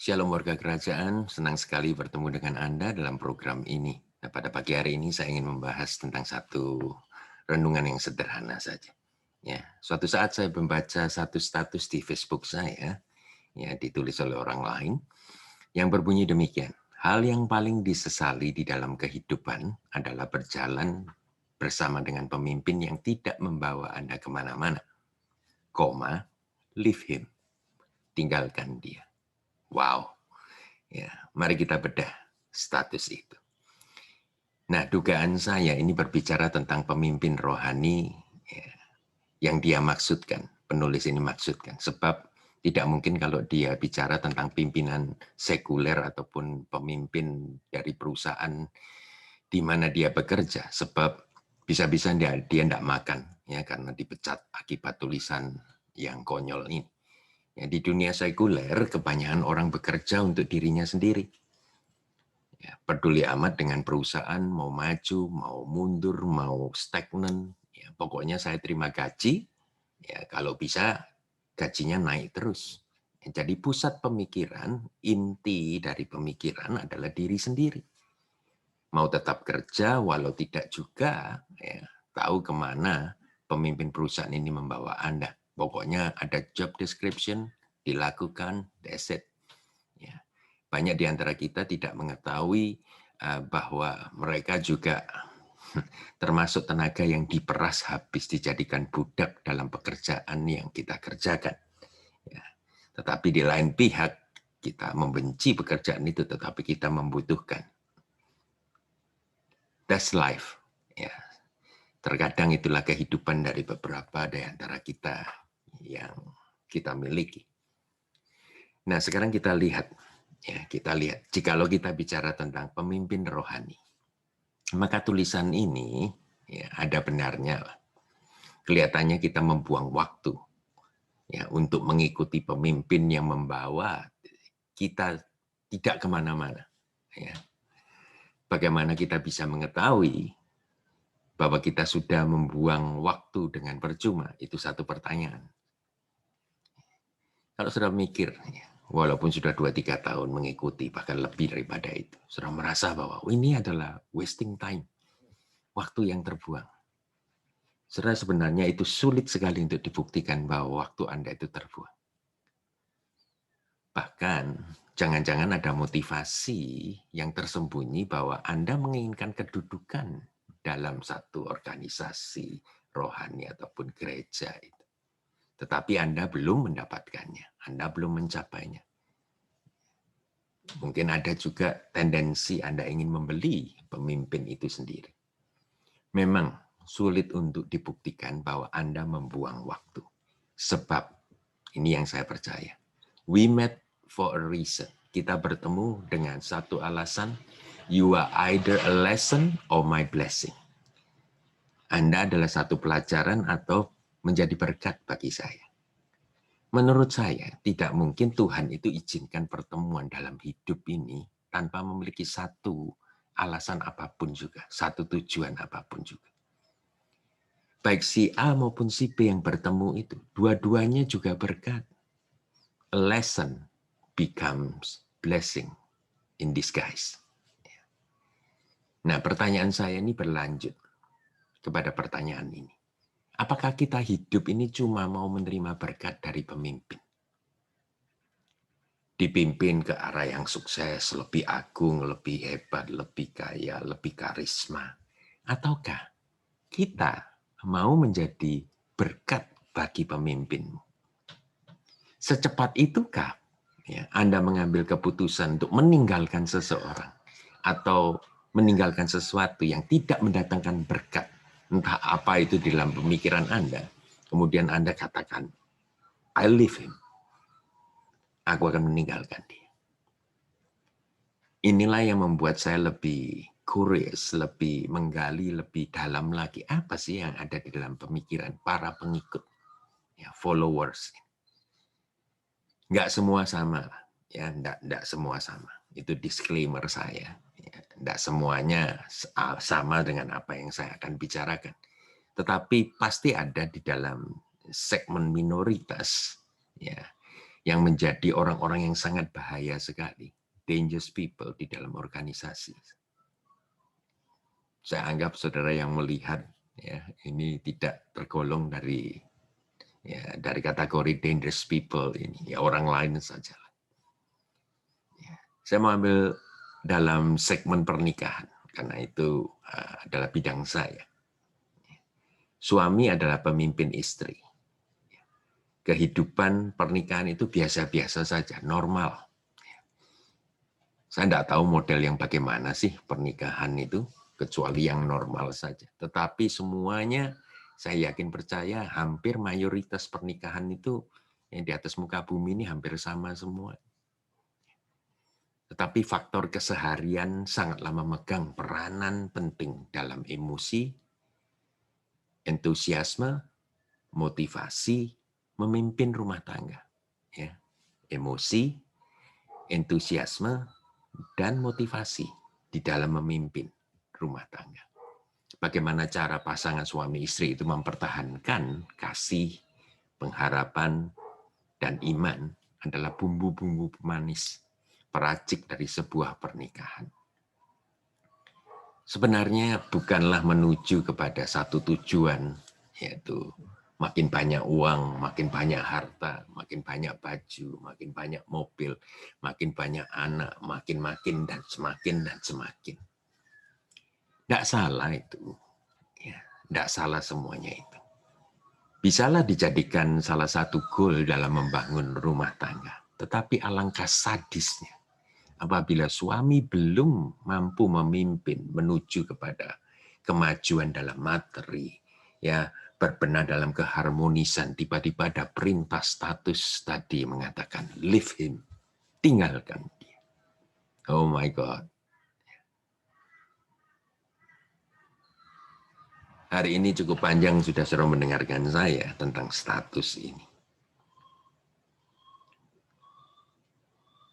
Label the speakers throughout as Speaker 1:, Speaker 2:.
Speaker 1: Shalom warga kerajaan, senang sekali bertemu dengan Anda dalam program ini. Nah, pada pagi hari ini saya ingin membahas tentang satu renungan yang sederhana saja. Ya, suatu saat saya membaca satu status di Facebook saya, ya ditulis oleh orang lain, yang berbunyi demikian. Hal yang paling disesali di dalam kehidupan adalah berjalan bersama dengan pemimpin yang tidak membawa Anda kemana-mana. Koma, leave him, tinggalkan dia. Wow. Ya, mari kita bedah status itu. Nah, dugaan saya ini berbicara tentang pemimpin rohani ya, yang dia maksudkan, penulis ini maksudkan. Sebab tidak mungkin kalau dia bicara tentang pimpinan sekuler ataupun pemimpin dari perusahaan di mana dia bekerja. Sebab bisa-bisa dia tidak makan ya karena dipecat akibat tulisan yang konyol ini. Ya, di dunia sekuler, kebanyakan orang bekerja untuk dirinya sendiri. Ya, peduli amat dengan perusahaan, mau maju, mau mundur, mau stagnan. Ya, pokoknya saya terima gaji, ya kalau bisa gajinya naik terus. Ya, jadi pusat pemikiran, inti dari pemikiran adalah diri sendiri. Mau tetap kerja, walau tidak juga, ya, tahu kemana pemimpin perusahaan ini membawa Anda. Pokoknya ada job description, dilakukan, that's it. Ya. Banyak di antara kita tidak mengetahui bahwa mereka juga termasuk tenaga yang diperas habis dijadikan budak dalam pekerjaan yang kita kerjakan. Ya. Tetapi di lain pihak, kita membenci pekerjaan itu, tetapi kita membutuhkan. That's life. Ya. Terkadang itulah kehidupan dari beberapa di antara kita yang kita miliki. Nah, sekarang kita lihat. Ya, kita lihat. Jikalau kita bicara tentang pemimpin rohani, maka tulisan ini ya, ada benarnya. Kelihatannya kita membuang waktu ya untuk mengikuti pemimpin yang membawa kita tidak kemana-mana. Ya. Bagaimana kita bisa mengetahui bahwa kita sudah membuang waktu dengan percuma? Itu satu pertanyaan. Kalau sudah mikir, ya, walaupun sudah 2-3 tahun mengikuti, bahkan lebih daripada itu, sudah merasa bahwa ini adalah wasting time, waktu yang terbuang. Saudara, sebenarnya itu sulit sekali untuk dibuktikan bahwa waktu Anda itu terbuang. Bahkan, jangan-jangan ada motivasi yang tersembunyi bahwa Anda menginginkan kedudukan dalam satu organisasi rohani ataupun gereja itu. Tetapi Anda belum mendapatkannya, Anda belum mencapainya. Mungkin ada juga tendensi Anda ingin membeli pemimpin itu sendiri. Memang sulit untuk dibuktikan bahwa Anda membuang waktu. Sebab, ini yang saya percaya, we met for a reason. Kita bertemu dengan satu alasan, you are either a lesson or my blessing. Anda adalah satu pelajaran atau menjadi berkat bagi saya. Menurut saya, tidak mungkin Tuhan itu izinkan pertemuan dalam hidup ini tanpa memiliki satu alasan apapun juga, satu tujuan apapun juga. Baik si A maupun si B yang bertemu itu, dua-duanya juga berkat. A lesson becomes blessing in disguise. Nah, pertanyaan saya ini berlanjut kepada pertanyaan ini. Apakah kita hidup ini cuma mau menerima berkat dari pemimpin? Dipimpin ke arah yang sukses, lebih agung, lebih hebat, lebih kaya, lebih karisma. Ataukah kita mau menjadi berkat bagi pemimpinmu? Secepat itukah ya, Anda mengambil keputusan untuk meninggalkan seseorang atau meninggalkan sesuatu yang tidak mendatangkan berkat, entah apa itu di dalam pemikiran Anda, kemudian Anda katakan, I leave him. Aku akan meninggalkan dia. Inilah yang membuat saya lebih curious, lebih menggali lebih dalam lagi. Apa sih yang ada di dalam pemikiran para pengikut, ya, followers. Nggak semua sama, ya, nggak semua sama. Itu disclaimer saya. Ya, nggak semuanya sama dengan apa yang saya akan bicarakan. Tetapi pasti ada di dalam segmen minoritas, ya, yang menjadi orang-orang yang sangat bahaya sekali, dangerous people di dalam organisasi. Saya anggap saudara yang melihat ya ini tidak tergolong dari kategori dangerous people ini, ya orang lain saja. Ya. Saya mau ambil dalam segmen pernikahan karena itu adalah bidang saya. Suami adalah pemimpin istri. Kehidupan pernikahan itu biasa-biasa saja, normal. Saya tidak tahu model yang bagaimana sih pernikahan itu, kecuali yang normal saja. Tetapi semuanya saya yakin percaya hampir mayoritas pernikahan itu yang di atas muka bumi ini hampir sama semua. Tetapi faktor keseharian sangatlah memegang peranan penting dalam emosi, entusiasme, motivasi, memimpin rumah tangga. Ya. Emosi, entusiasme, dan motivasi di dalam memimpin rumah tangga. Bagaimana cara pasangan suami istri itu mempertahankan kasih, pengharapan, dan iman adalah bumbu-bumbu pemanis, peracik dari sebuah pernikahan. Sebenarnya bukanlah menuju kepada satu tujuan, yaitu makin banyak uang, makin banyak harta, makin banyak baju, makin banyak mobil, makin banyak anak, makin dan semakin. Tidak salah itu. Ya, tidak salah semuanya itu. Bisalah dijadikan salah satu goal dalam membangun rumah tangga. Tetapi alangkah sadisnya apabila suami belum mampu memimpin menuju kepada kemajuan dalam materi, ya berbenah dalam keharmonisan, tiba-tiba ada perintah status tadi mengatakan leave him, tinggalkan dia. Oh my God. Hari ini cukup panjang sudah suruh mendengarkan saya tentang status ini.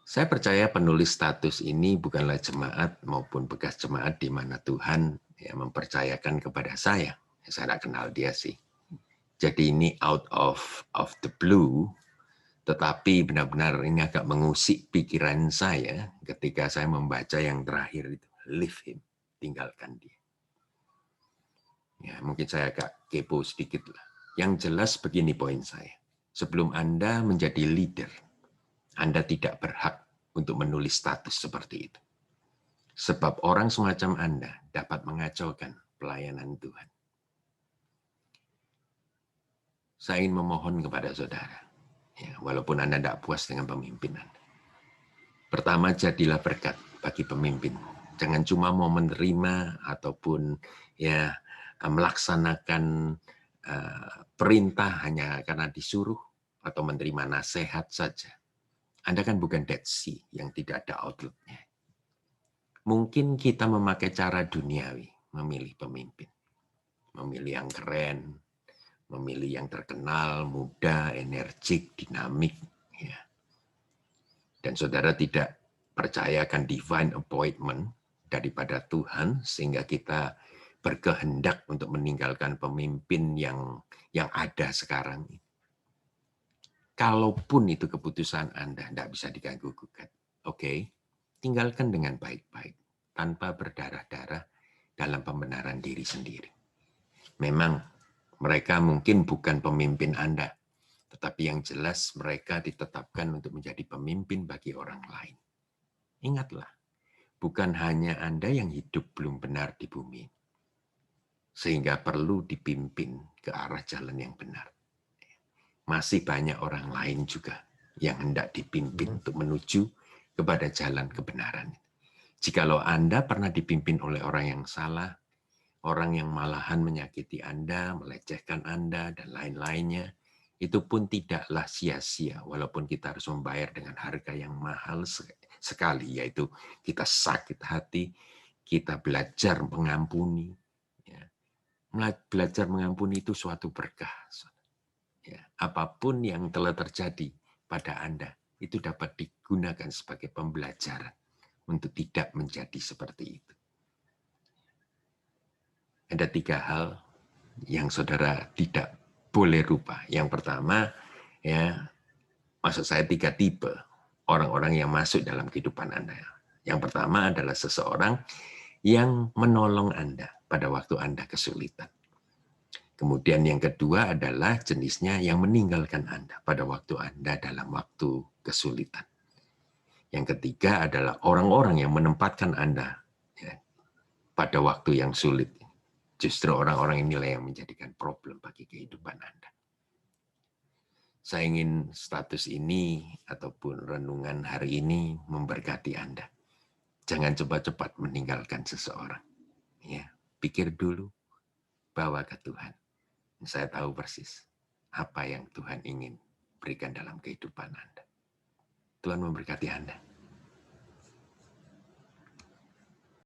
Speaker 1: Saya percaya penulis status ini bukanlah jemaat maupun bekas jemaat di mana Tuhan ya, mempercayakan kepada saya. Saya tidak kenal dia sih. Jadi ini out of the blue, tetapi benar-benar ini agak mengusik pikiran saya ketika saya membaca yang terakhir itu. Leave him, tinggalkan dia. Ya, mungkin saya agak kepo sedikit lah. Yang jelas begini poin saya. Sebelum Anda menjadi leader, Anda tidak berhak untuk menulis status seperti itu. Sebab orang semacam Anda dapat mengacaukan pelayanan Tuhan. Saya ingin memohon kepada saudara, ya, walaupun Anda tidak puas dengan pemimpin Anda. Pertama, jadilah berkat bagi pemimpin. Jangan cuma mau menerima ataupun ya melaksanakan perintah hanya karena disuruh atau menerima nasihat saja. Anda kan bukan Dead Sea yang tidak ada outletnya. Mungkin kita memakai cara duniawi, memilih pemimpin. Memilih yang keren, memilih yang terkenal, muda, energik, dinamik. Ya. Dan saudara tidak percaya akan divine appointment daripada Tuhan, sehingga kita berkehendak untuk meninggalkan pemimpin yang ada sekarang. Kalaupun itu keputusan Anda, tidak bisa diganggu-gugat. Oke, tinggalkan dengan baik-baik, tanpa berdarah-darah dalam pembenaran diri sendiri. Memang mereka mungkin bukan pemimpin Anda, tetapi yang jelas mereka ditetapkan untuk menjadi pemimpin bagi orang lain. Ingatlah, bukan hanya Anda yang hidup belum benar di bumi, sehingga perlu dipimpin ke arah jalan yang benar. Masih banyak orang lain juga yang hendak dipimpin untuk menuju kepada jalan kebenaran. Jikalau Anda pernah dipimpin oleh orang yang salah, orang yang malahan menyakiti Anda, melecehkan Anda, dan lain-lainnya, itu pun tidaklah sia-sia, walaupun kita harus membayar dengan harga yang mahal sekali, yaitu kita sakit hati, kita belajar mengampuni. Belajar mengampuni itu suatu berkah. Ya, apapun yang telah terjadi pada Anda, itu dapat digunakan sebagai pembelajaran untuk tidak menjadi seperti itu. Ada 3 hal yang saudara tidak boleh rubah. Yang pertama, ya, maksud saya 3 tipe orang-orang yang masuk dalam kehidupan Anda. Yang pertama adalah seseorang yang menolong Anda pada waktu Anda kesulitan. Kemudian yang kedua adalah jenisnya yang meninggalkan Anda pada waktu Anda dalam waktu kesulitan. Yang ketiga adalah orang-orang yang menempatkan Anda ya, pada waktu yang sulit. Justru orang-orang inilah yang menjadikan problem bagi kehidupan Anda. Saya ingin status ini ataupun renungan hari ini memberkati Anda. Jangan cepat-cepat meninggalkan seseorang. Ya, pikir dulu, bawa ke Tuhan. Saya tahu persis apa yang Tuhan ingin berikan dalam kehidupan Anda. Tuhan memberkati Anda.